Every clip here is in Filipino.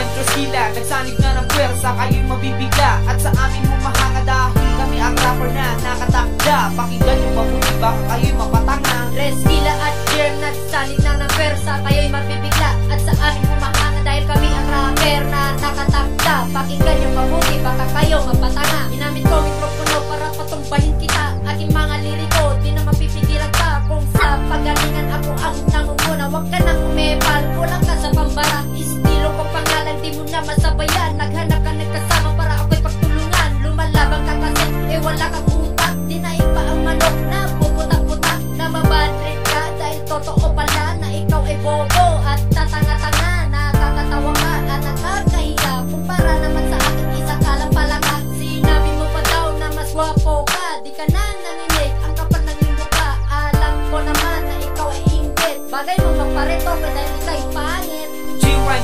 Trust sila, nagsanib na ng pwersa, kayo'y mabibigla at sa amin humahanga dahil kami ang rapper na nakatakda. Pakinggan yung mabuti, baka kayo'y mapatanga. Reskila at Jerm, nagsanib na ng pwersa, kayo'y mabibigla at sa amin humahanga dahil kami ang rapper na nakatakda. Pakinggan yung mabuti, baka kayo mapatanga. Ginamit ko mikropono para patumbahin kita, aking mga liriko, di na mapipigilan ka. Kung sa pagalingan ako ang nangunguna, wag ka nang umepal, kulang ka sa pambara. Estilo ko pangalan, di mo na masabayan. Naghanap ka nagkasama para ako'y pagtulungan. Lumalabang ka kasi, wala kang utak. Di na iba ang manok na puputak-putak. Na mabadrid ka dahil totoo pala na ikaw ay bobo at tatanga-tanga. Nakakatawa ka at nakakahiya. Kumpara naman sa akin, isa ka lang pala ka. Sinabi mo pa daw na mas wapo ka, di ka na naninig, ang kapal ng iyong mukha. Alam ko naman na ikaw ay inggit, bagay mo magpareto ka dahil ika'y pangit.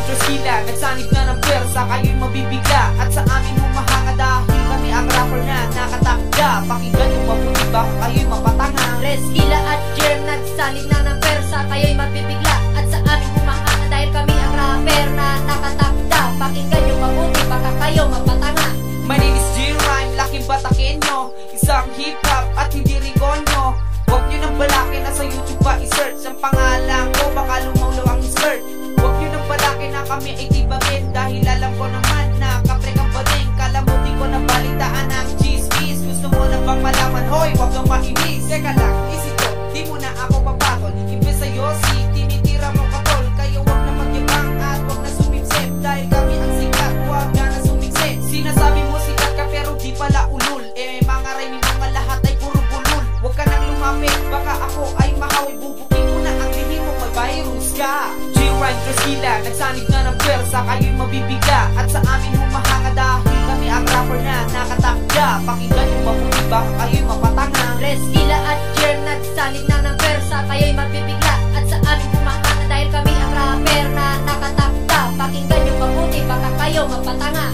Trust sila, nagsanib na ng pwersa, kayo'y mabibigla at sa amin humahanga dahil kami ang rapper na nakatakda. Pakinggan yung mabuti, baka kayo'y mapatanga. Reskila at Jerm, nagsanib na ng pwersa, kayo'y mabibigla at sa amin humahanga dahil kami ang rapper na nakatakda. Pakinggan yung mabuti, baka kayo mapatanga. My name is G-Rhyme, laking batakin nyo, isang hip-hop at hindi rigonyo. Huwag nyo nang balakin na sa YouTube pa i-search ang pangalan ko, baka lumawlaw ang skirt. Huwag nyo nang balakin na kami ay tibagin, dahil alam ko naman na kapre kang bading. Kala mo di ko nabalitaan ang chismis, gusto mo na bang malaman? Hoy, huwag kang mahimis. Teka lang, isip ko, di mo na ako papatol. Imbes sa yosi, tinitira mo katol. Kaya huwag na magyabang at huwag na sumipsip, dahil kami ang sikat, huwag na sumipsip. Sinasabi mo sikat ka pero di pala ulul, mga rhyme mga lahat ay puro bulul. Huwag ka nang lumapit, baka ako ay mahawi. Bubukin mo na ang lihi mo, may virus ka. G-Rhyme Trust sila, nagsanib na ng pwersa, kayo'y mabibigla at sa amin humahanga dahil kami ang rapper na nakatakda. Pakinggan yung mabuti, baka kayo'y mapatanga. Reskila at Jerm, nagsanib na ng pwersa, kayo'y mabibigla at sa amin humahanga dahil kami ang rapper na nakatakda. Pakinggan yung mabuti, baka kayo mapatanga.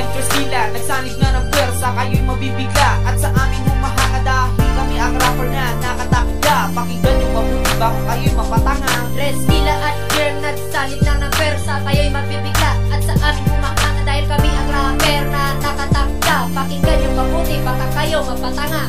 Trust sila, nagsanib na ng pwersa, kayo'y mabibigla at sa amin humahanga dahil kami ang rapper na nakatakda. Pakinggan yung mabuti, baka kayo'y mapatanga. Reskila at Jerm, nagsanib na ng pwersa, kayo'y mabibigla at sa amin humahanga dahil kami ang rapper na nakatakda. Pakinggan yung mabuti, baka kayo mapatanga.